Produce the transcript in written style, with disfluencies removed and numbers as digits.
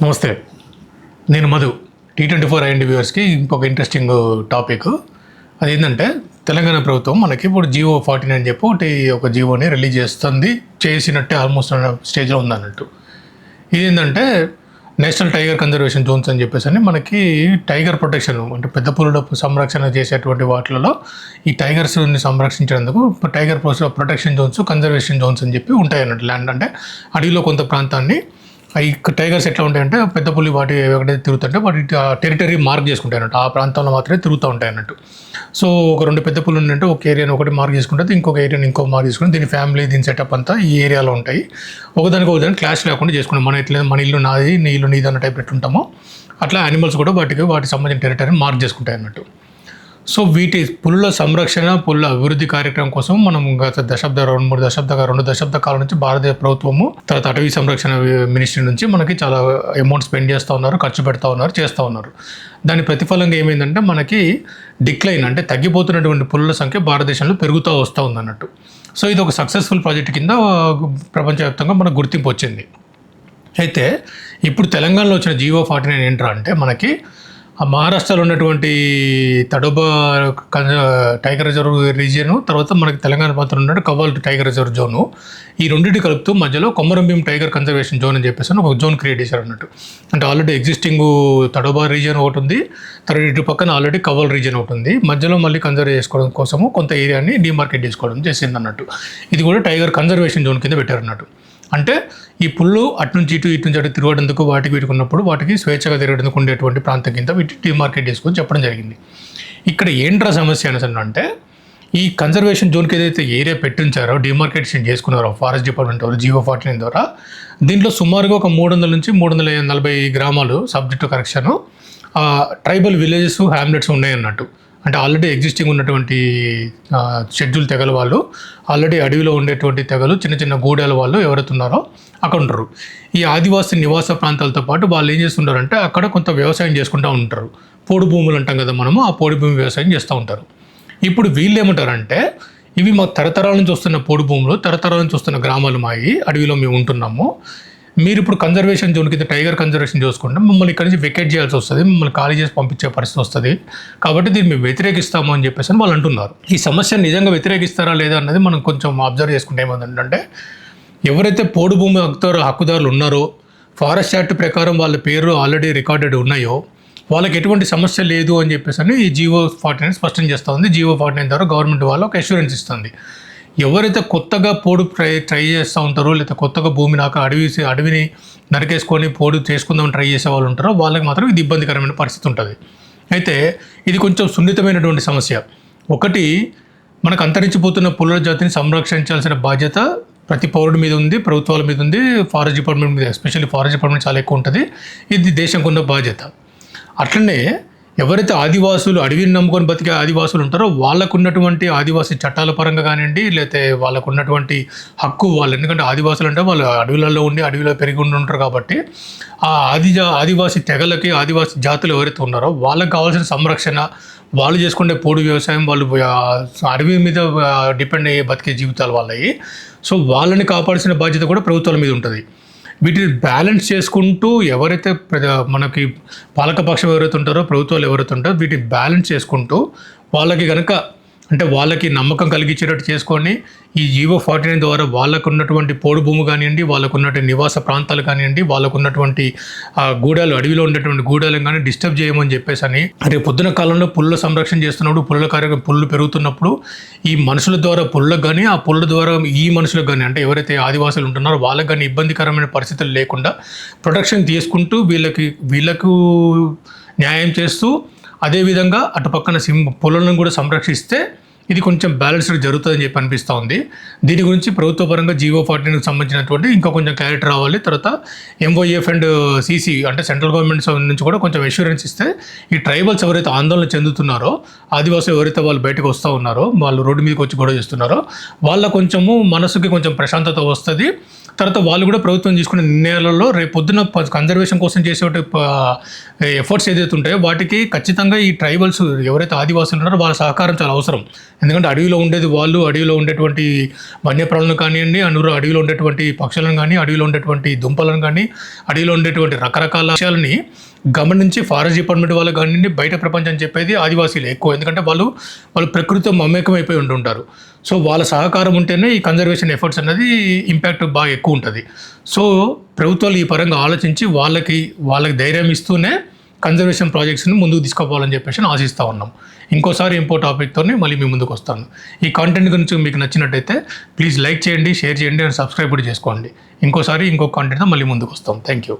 నమస్తే, నేను మధు. T24 వ్యూవర్స్కి ఇంకొక ఇంట్రెస్టింగ్ టాపిక్. అదేంటంటే తెలంగాణ ప్రభుత్వం మనకి ఇప్పుడు జియో 49 అని చెప్పి ఒక జియోని రిలీజ్ చేసినట్టే ఆల్మోస్ట్ స్టేజ్లో ఉందన్నట్టు. ఇదేంటంటే నేషనల్ టైగర్ కన్జర్వేషన్ జోన్స్ అని చెప్పేసి అని మనకి టైగర్ ప్రొటెక్షన్ అంటే పెద్ద పులుల సంరక్షణ చేసేటువంటి వాటిలలో ఈ టైగర్స్ని సంరక్షించేందుకు tiger protection zones, conservation zones అని చెప్పి ఉంటాయి అన్నట్టు. ల్యాండ్ అంటే అడవిలో కొంత ప్రాంతాన్ని ఈ టైగర్స్ ఎట్లా ఉంటాయంటే పెద్ద పులి వాటి ఎక్కడైతే తిరుగుతుంటే వాటి టెరిటరీ మార్క్ చేసుకుంటాయి అన్నట్టు. ఆ ప్రాంతంలో మాత్రమే తిరుగుతూ ఉంటాయి అన్నట్టు. సో ఒక రెండు పెద్ద పులు ఉంటే ఒక ఏరియాని ఒకటి మార్క్ చేసుకుంటే ఇంకొక ఏరియాని ఇంకో మార్క్ చేసుకుంటే దీని ఫ్యామిలీ దీని సెటప్ అంతా ఈ ఏరియాలో ఉంటాయి. ఒకదానికి క్లాష్ లేకుండా చేసుకుంటాం. మన ఎట్లా మన ఇల్లు నాది, నీ ఇల్లు నీది అన్న టైప్ ఎట్లుంటామో అట్లా యానిమల్స్ కూడా వాటికి సంబంధించిన టెరిటరీని మార్క్ చేసుకుంటాయి అన్నట్టు. సో వీటి పులుల సంరక్షణ, పులుల అభివృద్ధి కార్యక్రమం కోసం మనం గత రెండు దశాబ్ద కాలం నుంచి భారతీయ ప్రభుత్వము, తర్వాత అటవీ సంరక్షణ మినిస్ట్రీ నుంచి మనకి చాలా అమౌంట్ స్పెండ్ చేస్తూ ఉన్నారు, ఖర్చు పెడతా ఉన్నారు, చేస్తూ ఉన్నారు. దాని ప్రతిఫలంగా ఏమైందంటే మనకి డిక్లైన్ అంటే తగ్గిపోతున్నటువంటి పులుల సంఖ్య భారతదేశంలో పెరుగుతూ వస్తూ ఉందన్నట్టు. సో ఇది ఒక సక్సెస్ఫుల్ ప్రాజెక్ట్ కింద ప్రపంచవ్యాప్తంగా మనకు గుర్తింపు వచ్చింది. అయితే ఇప్పుడు తెలంగాణలో వచ్చిన జియో 49 ఏంట్రా అంటే మనకి మహారాష్ట్రలో ఉన్నటువంటి తడోబా టైగర్ రిజర్వ్ రీజియను, తర్వాత మనకి తెలంగాణ ప్రాంతంలో ఉన్నట్టు కవ్వాల్ టైగర్ రిజర్వ్ జోను, ఈ రెండింటి కలుపుతూ మధ్యలో కొమరంభీం టైగర్ కన్జర్వేషన్ జోన్ అని చెప్పేసి ఒక జోన్ క్రియేట్ చేశారు అన్నట్టు. అంటే ఆల్రెడీ ఎగ్జిస్టింగ్ తడోబా రీజియన్ ఒకటి ఉంది, తర్వాత ఇటు పక్కన ఆల్రెడీ కవ్వాల్ రీజియన్ ఒకటి ఉంది. మధ్యలో మళ్ళీ కన్జర్వ్ చేసుకోవడం కోసము కొంత ఏరియాని డిమార్కెట్ చేసుకోవడం చేసింది అన్నట్టు. ఇది కూడా టైగర్ కన్జర్వేషన్ జోన్ కింద పెట్టారు అన్నట్టు. అంటే ఈ పుళ్ళు అటు నుంచి ఇటు తిరగడందుకు వీటికి ఉన్నప్పుడు వాటికి స్వేచ్ఛగా తిరగడానికి ఉండేటువంటి ప్రాంతం కింద వీటి డిమార్కెట్ చేసుకొని చెప్పడం జరిగింది. ఇక్కడ ఏంట్రా సమస్య అనేసి అంటే ఈ కన్జర్వేషన్ జోన్కి ఏదైతే ఏరియా పెట్టించారో, డిమార్కెటేషన్ చేసుకున్నారో ఫారెస్ట్ డిపార్ట్మెంట్ వాళ్ళు జియో 49 ద్వారా, దీంట్లో సుమారుగా ఒక 300 నుంచి 340 గ్రామాలు subject correction tribal villages, hamlets ఉన్నాయి అన్నట్టు. అంటే ఆల్రెడీ ఎగ్జిస్టింగ్ ఉన్నటువంటి షెడ్యూల్ తెగల వాళ్ళు, ఆల్రెడీ అడవిలో ఉండేటువంటి తెగలు, చిన్న చిన్న గూడెల వాళ్ళు ఎవరైతే ఉన్నారో అక్కడ ఉంటారు. ఈ ఆదివాసీ నివాస ప్రాంతాలతో పాటు వాళ్ళు ఏం చేస్తుంటారంటే అక్కడ కొంత వ్యవసాయం చేసుకుంటూ ఉంటారు. పోడు భూములు అంటాం కదా మనము, ఆ పోడు భూమి వ్యవసాయం చేస్తూ ఉంటారు. ఇప్పుడు వీళ్ళు ఏమంటారంటే ఇవి మా తరతరాల నుంచి వస్తున్న పోడు భూములు, తరతరాల నుంచి వస్తున్న గ్రామాలు మాయి, అడవిలో మేము ఉంటున్నాము. మీరు ఇప్పుడు కన్జర్వేషన్ జోన్ కింద టైగర్ కన్జర్వేషన్ చూసుకుంటే మమ్మల్ని ఇక్కడ నుంచి వెకేట్ చేయాల్సి వస్తుంది, మమ్మల్ని ఖాళీ చేసి పంపించే పరిస్థితి వస్తుంది, కాబట్టి దీన్ని మేము వ్యతిరేకిస్తాము అని చెప్పేసి అని వాళ్ళు అంటున్నారు. ఈ సమస్యను నిజంగా వ్యతిరేకిస్తారా లేదా అన్నది మనం కొంచెం అబ్జర్వ్ చేసుకుంటే ఏమంటే ఎవరైతే పోడు భూమి హక్కుదారులు ఉన్నారో, ఫారెస్ట్ యాక్ట్ ప్రకారం వాళ్ళ పేరు ఆల్రెడీ రికార్డెడ్ ఉన్నాయో వాళ్ళకి ఎటువంటి సమస్య లేదు అని చెప్పేసి అని ఈ జియో 49 స్పష్టం చేస్తూ ఉంది. జియో 49 ద్వారా గవర్నమెంట్ వాళ్ళు ఒక అష్యూరెన్స్ ఇస్తుంది. ఎవరైతే కొత్తగా పోడు ట్రై చేస్తూ ఉంటారో, లేదా కొత్తగా భూమిని అడవిని నరికేసుకొని పోడు చేసుకుందామని ట్రై చేసే వాళ్ళు ఉంటారో వాళ్ళకి మాత్రం ఇది ఇబ్బందికరమైన పరిస్థితి ఉంటుంది. అయితే ఇది కొంచెం సున్నితమైనటువంటి సమస్య. ఒకటి, మనకు అంతరించిపోతున్న పులుల జాతిని సంరక్షించాల్సిన బాధ్యత ప్రతి పౌరుడి మీద ఉంది, ప్రభుత్వాల మీద ఉంది, ఫారెస్ట్ డిపార్ట్మెంట్ మీద, ఎస్పెషల్లీ ఫారెస్ట్ డిపార్ట్మెంట్ చాలా ఎక్కువ ఉంటుంది. ఇది దేశంకు ఉన్న బాధ్యత. అట్లనే ఎవరైతే ఆదివాసులు, అడవిని నమ్ముకొని బతికే ఆదివాసులు ఉంటారో వాళ్ళకు ఉన్నటువంటి ఆదివాసీ చట్టాల పరంగా కానివ్వండి, లేకపోతే వాళ్ళకు ఉన్నటువంటి హక్కు వాళ్ళు, ఎందుకంటే ఆదివాసులు అంటే వాళ్ళు అడవులలో ఉండి అడవిలో పెరిగి ఉంటారు కాబట్టి ఆ ఆదివాసీ తెగలకి, ఆదివాసీ జాతులు ఎవరైతే ఉన్నారో వాళ్ళకి కావాల్సిన సంరక్షణ, వాళ్ళు చేసుకునే పోడు వ్యవసాయం, వాళ్ళు అడవి మీద డిపెండ్ అయ్యే బతికే జీవితాలు వాళ్ళవి. సో వాళ్ళని కాపాడాల్సిన బాధ్యత కూడా ప్రభుత్వాల మీద ఉంటుంది. వీటిని బ్యాలెన్స్ చేసుకుంటూ ఎవరైతే మనకి పాలకపక్షం ఎవరైతే ఉంటారో, ప్రభుత్వాలు ఎవరైతే ఉంటారో వీటిని బ్యాలెన్స్ చేసుకుంటూ వాళ్ళకి కనుక అంటే వాళ్ళకి నమ్మకం కలిగించేటట్టు చేసుకొని ఈ జియో 49 ద్వారా వాళ్ళకు ఉన్నటువంటి పోడు భూమి కానివ్వండి, వాళ్ళకు ఉన్నటువంటి నివాస ప్రాంతాలు కానివ్వండి, వాళ్ళకు ఉన్నటువంటి గూడాలు, అడవిలో ఉండేటువంటి గూడాలను కానీ డిస్టర్బ్ చేయమని చెప్పేసి అని, రేపు పొద్దున కాలంలో పుల్ల సంరక్షణ చేస్తున్నప్పుడు పుల్లు పెరుగుతున్నప్పుడు ఈ మనుషుల ద్వారా పుల్లకు కానీ, ఆ పుల్ల ద్వారా ఈ మనుషులకు కానీ, అంటే ఎవరైతే ఆదివాసులు ఉంటున్నారో వాళ్ళకి కానీ ఇబ్బందికరమైన పరిస్థితులు లేకుండా ప్రొటెక్షన్ తీసుకుంటూ వీళ్ళకు న్యాయం చేస్తూ, అదేవిధంగా అటు పక్కన పొలాలను కూడా సంరక్షిస్తే ఇది కొంచెం బ్యాలెన్స్డ్ జరుగుతుందని చెప్పి అనిపిస్తూ ఉంది. దీని గురించి ప్రభుత్వ పరంగా జియో 49కి సంబంధించినటువంటి ఇంకా కొంచెం క్లారిటీ రావాలి. తర్వాత MOF అండ్ CC అంటే సెంట్రల్ గవర్నమెంట్ నుంచి కూడా కొంచెం అష్యూరెన్స్ ఇస్తే ఈ ట్రైబల్స్ ఎవరైతే ఆందోళన చెందుతున్నారో, ఆదివాసులు ఎవరైతే వాళ్ళు బయటకు వస్తూ ఉన్నారో, వాళ్ళు రోడ్డు మీదకి వచ్చి గొడవ చేస్తున్నారో వాళ్ళ కొంచెము మనసుకి కొంచెం ప్రశాంతత వస్తుంది. తర్వాత వాళ్ళు కూడా ప్రభుత్వం తీసుకునే నిర్ణయాలలో రేపు పొద్దున కన్జర్వేషన్ కోసం చేసే ఎఫర్ట్స్ ఏదైతే ఉంటాయో వాటికి ఖచ్చితంగా ఈ ట్రైబల్స్ ఎవరైతే ఆదివాసులు ఉన్నారో వాళ్ళ సహకారం చాలా అవసరం. ఎందుకంటే అడవిలో ఉండేది వాళ్ళు, అడవిలో ఉండేటువంటి వన్యప్రాణులను కానివ్వండి, అడవిలో ఉండేటువంటి పక్షులను కానీ, అడవిలో ఉండేటువంటి దుంపలను కానీ, అడవిలో ఉండేటువంటి రకరకాల విషయాలని గమనించి ఫారెస్ట్ డిపార్ట్మెంట్ వాళ్ళు కానివ్వండి, బయట ప్రపంచం చెప్పేది ఆదివాసీలు ఎక్కువ. ఎందుకంటే వాళ్ళు ప్రకృతితో మమేకం అయిపోయి ఉంటుంటారు. సో వాళ్ళ సహకారం ఉంటేనే ఈ కన్జర్వేషన్ ఎఫర్ట్స్ అనేది ఇంపాక్ట్ బాగా ఎక్కువ ఉంటుంది. సో ప్రభుత్వాలు ఈ పరంగా ఆలోచించి వాళ్ళకి ధైర్యం ఇస్తూనే కన్జర్వేషన్ ప్రాజెక్ట్స్ని ముందుకు తీసుకుపోవాలని చెప్పేసి ఆశిస్తూ ఉన్నాం. ఇంకోసారి ఇంకో టాపిక్తోనే మళ్ళీ మీ ముందుకు వస్తాను. ఈ కంటెంట్ గురించి మీకు నచ్చినట్టయితే ప్లీజ్ లైక్ చేయండి, షేర్ చేయండి అండ్ సబ్స్క్రైబ్ కూడా చేసుకోండి. ఇంకో కాంటెంట్తో మళ్ళీ ముందుకు వస్తాం. Thank you.